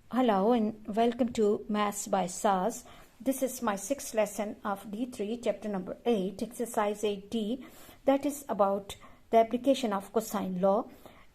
Hello and welcome to Maths by SAS. This is my sixth lesson of D3, chapter number 8, exercise 8D, that is about the application of cosine law.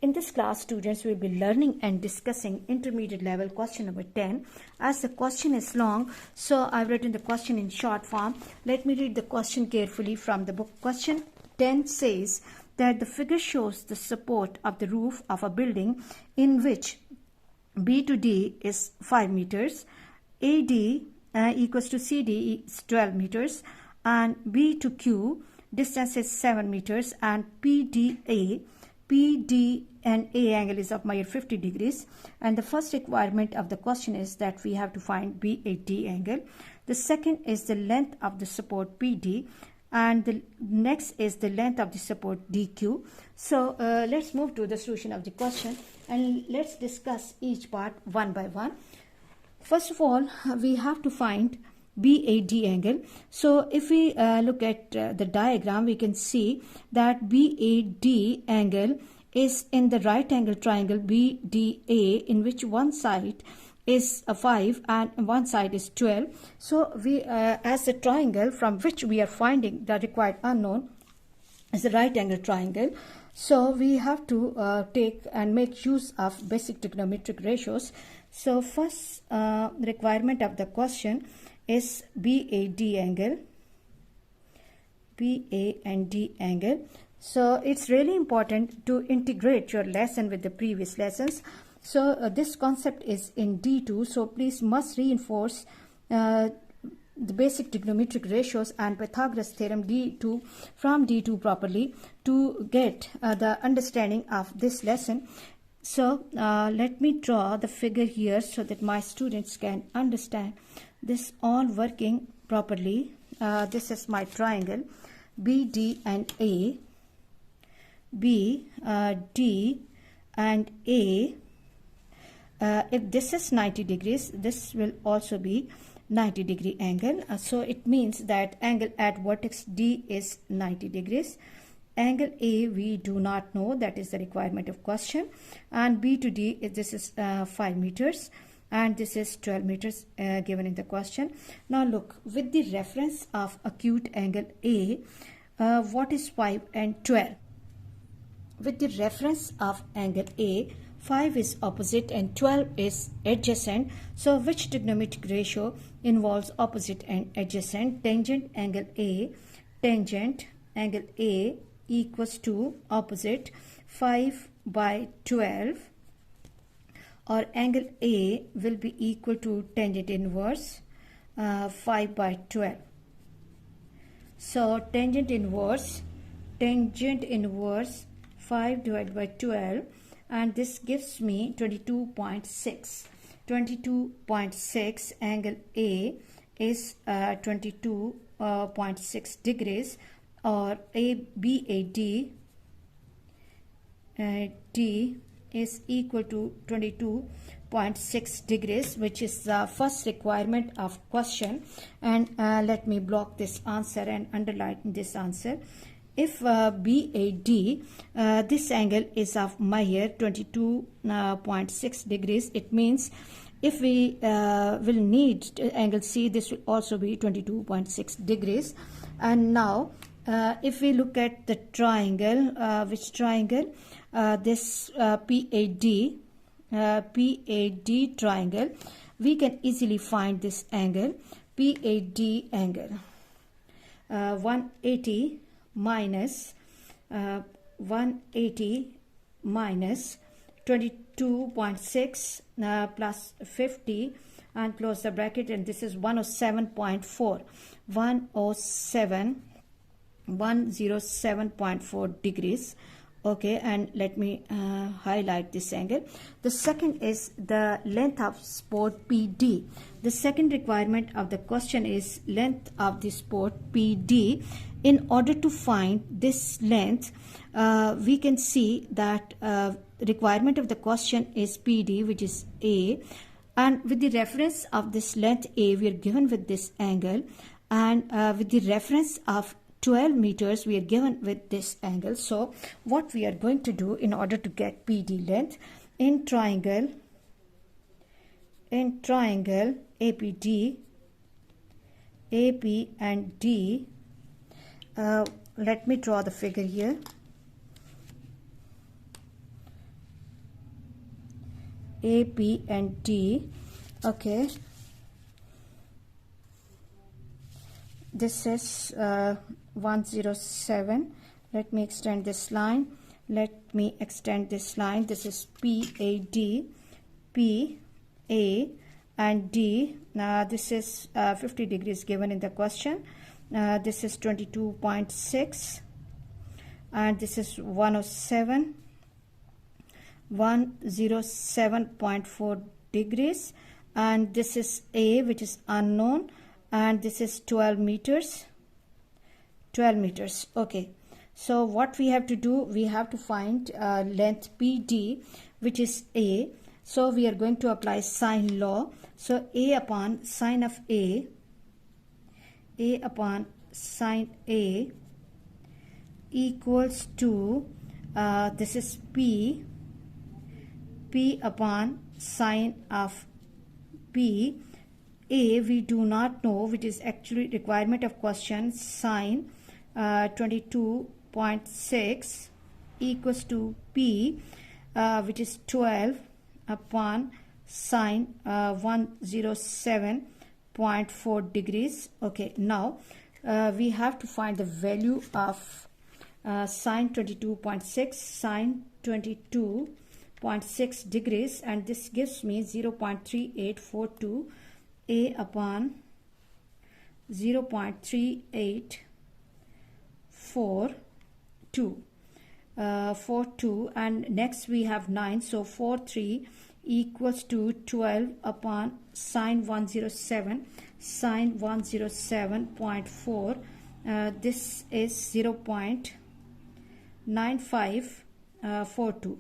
In this class, students will be learning and discussing intermediate level question number 10. As the question is long, so I've written the question in short form. Let me read the question carefully from the book. Question 10 says that the figure shows the support of the roof of a building in which B to D is 5 meters, AD equals to CD is 12 meters, and B to Q distance is 7 meters, and PD and A angle is of minus 50 degrees. And the first requirement of the question is that we have to find BAD angle. The second is the length of the support PD, and the next is the length of the support DQ. So let's move to the solution of the question and let's discuss each part one by one. First of all, we have to find BAD angle. So if we look at the diagram, we can see that BAD angle is in the right angle triangle BDA, in which one side is a 5 and one side is 12. So we as the triangle from which we are finding the required unknown is the right angle triangle. So we have to take and make use of basic trigonometric ratios. So first requirement of the question is BAD angle. BAD angle. So it's really important to integrate your lesson with the previous lessons. So this concept is in D2, so please must reinforce the basic trigonometric ratios and Pythagoras theorem D2 from D2 properly to get the understanding of this lesson. So let me draw the figure here so that my students can understand this all working properly. This is my triangle BD and A, B, D and A. If this is 90 degrees, this will also be 90 degree angle. So it means that angle at vertex D is 90 degrees. Angle A we do not know, that is the requirement of question. And B to D, this is 5 meters and this is 12 meters given in the question. Now look, with the reference of acute angle A, what is 5 and 12? With the reference of angle A, 5 is opposite and 12 is adjacent. So which trigonometric ratio involves opposite and adjacent? Tangent angle A equals to opposite 5 by 12, or angle A will be equal to tangent inverse 5 by 12. So tangent inverse 5 divided by 12, and this gives me 22.6. 22.6. Angle A is 22.6 degrees, or BAD D is equal to 22.6 degrees, which is the first requirement of question. And let me block this answer and underline this answer. If BAD, this angle is of Meyer 22.6 degrees, it means if we will need angle C, this will also be 22.6 degrees. And now if we look at the triangle, which triangle? This PAD triangle, we can easily find this angle, PAD angle. 180 minus 180 minus 22.6 plus 50 and close the bracket, and this is 107.4 107.4 degrees. Okay, and let me highlight this angle. The second is the length of support PD. The second requirement of the question is length of the support PD. In order to find this length, we can see that requirement of the question is PD, which is A, and with the reference of this length A, we are given with this angle, and with the reference of 12 meters we are given with this angle. So what we are going to do in order to get PD length, in triangle in triangle APD, AP and D, let me draw the figure here. AP and D, okay, this is 107. Let me extend this line. Let me extend this line. This is PAD, PA and D. This is 50 degrees given in the question. This is 22.6 and this is 107, 107.4 degrees, and this is A, which is unknown, and this is 12 meters. 12 meters. Okay, so what we have to do, we have to find length PD, which is A. So we are going to apply sine law. So A upon sine of A upon sine A equals to this is P upon sine of P. A we do not know, which is actually requirement of question, sine 22.6 equals to P, which is 12 upon sine 107.4 degrees. Okay, now we have to find the value of sine 22.6, sine 22.6 degrees, and this gives me 0.3842. A upon 0.3842, 42, and next we have 9, so 43 equals to 12 upon sine 107, sine 107.4. This is 0.9542.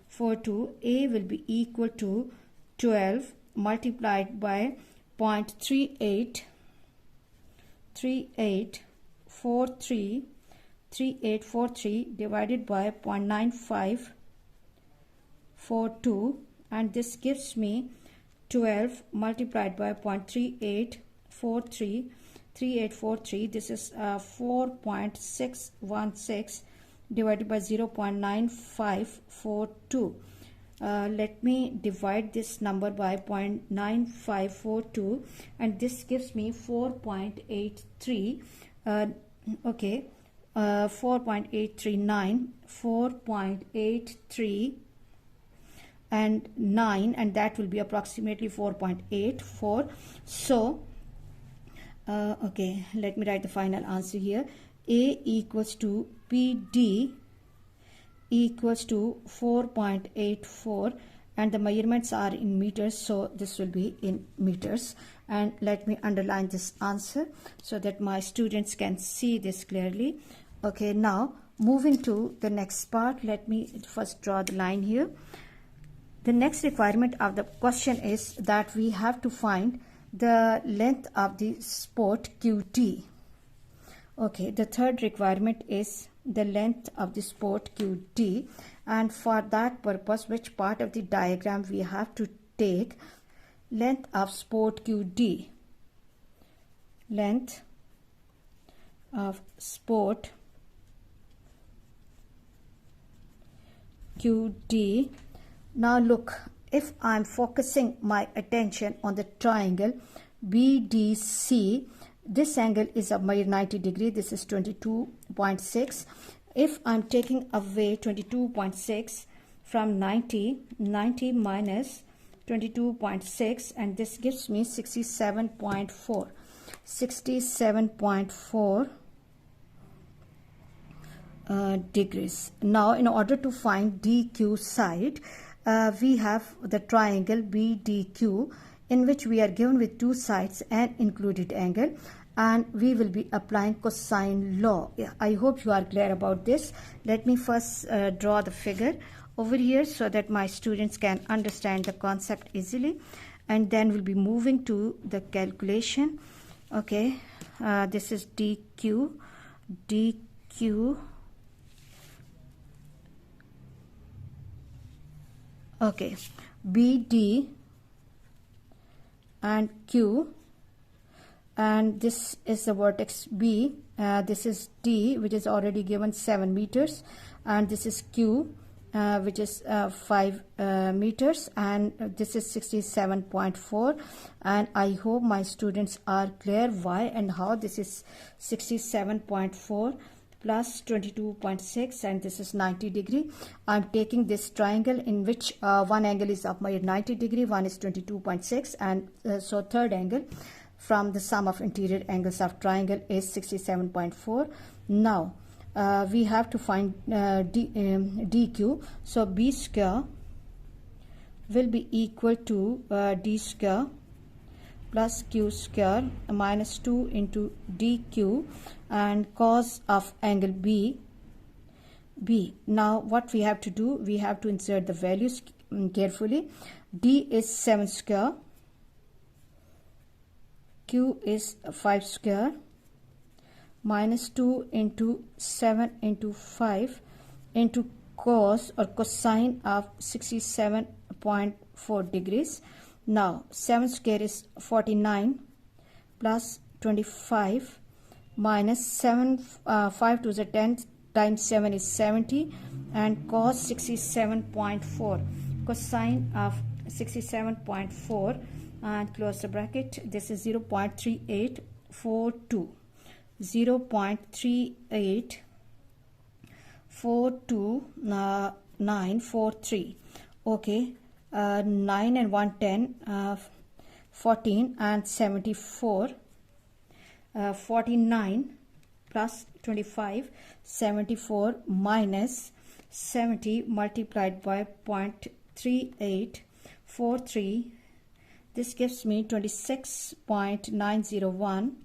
42. A will be equal to 12 multiplied by 0.3843 divided by 0.9542, and this gives me 12 multiplied by 0.3843. This is 4.616 divided by 0.9542. Let me divide this number by 0.9542, and this gives me 4.83. Okay, 4.839, 4.83 and 9, and that will be approximately 4.84. So okay, let me write the final answer here. A equals to PD equals to 4.84, and the measurements are in meters, so this will be in meters. And let me underline this answer so that my students can see this clearly. Okay, now moving to the next part, let me first draw the line here. The next requirement of the question is that we have to find the length of the support QT. Okay, the third requirement is the length of the support QT, and for that purpose, which part of the diagram we have to take? Length of support QD. Length of support QD. Now look, if I'm focusing my attention on the triangle BDC, this angle is a 90 degree. This is 22.6. If I'm taking away 22.6 from 90 minus 22.6, and this gives me 67.4. 67.4 degrees. Now, in order to find DQ side, we have the triangle BDQ, in which we are given with two sides and included angle, and we will be applying cosine law. I hope you are clear about this. Let me first draw the figure over here so that my students can understand the concept easily, and then we'll be moving to the calculation. Okay, this is DQ. Okay, BD and Q, and this is the vertex B. This is D, which is already given 7 meters, and this is Q, which is 5 meters, and this is 67.4. and I hope my students are clear why and how this is 67.4 plus 22.6, and this is 90 degree. I'm taking this triangle in which one angle is up by 90 degree, one is 22.6, and so third angle from the sum of interior angles of triangle is 67.4. Now we have to find DQ. So B square will be equal to D square plus Q square minus 2 into DQ, and cos of angle B. Now what we have to do, we have to insert the values carefully. D is 7 square, Q is 5 square, minus 2 into 7 into 5 into cos or cosine of 67.4 degrees. Now 7 square is 49 plus 25 minus 7, 5 to the 10 times 7 is 70, and cos 67.4, cosine of 67.4, and close the bracket. This is 0.3842. 0.3842,943. Okay, 9 and 1 10, 14 and 74. 49 plus 25, 74 minus 70 multiplied by 0.3843. This gives me 26.901.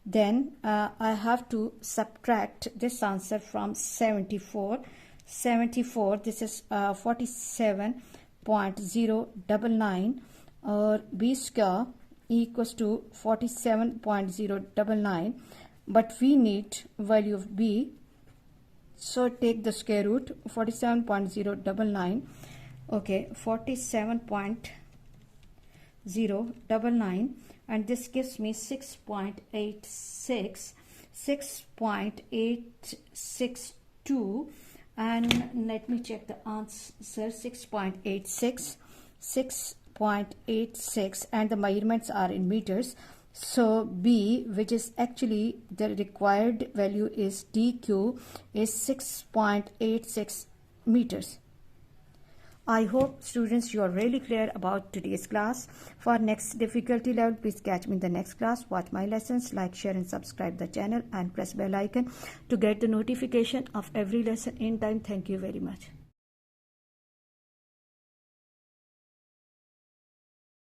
Then I have to subtract this answer from 74. 74, this is 47.099, or B square equals to 47.099, but we need value of B, so take the square root. 47.099. okay, 47.099, and this gives me 6.86, 6.862, and let me check the answer. 6.86, 6.86, and the measurements are in meters. So B, which is actually the required value, is DQ, is 6.86 meters. I hope students you are really clear about today's class. For next difficulty level, please catch me in the next class. Watch my lessons, like, share and subscribe the channel, and press bell icon to get the notification of every lesson in time. Thank you very much.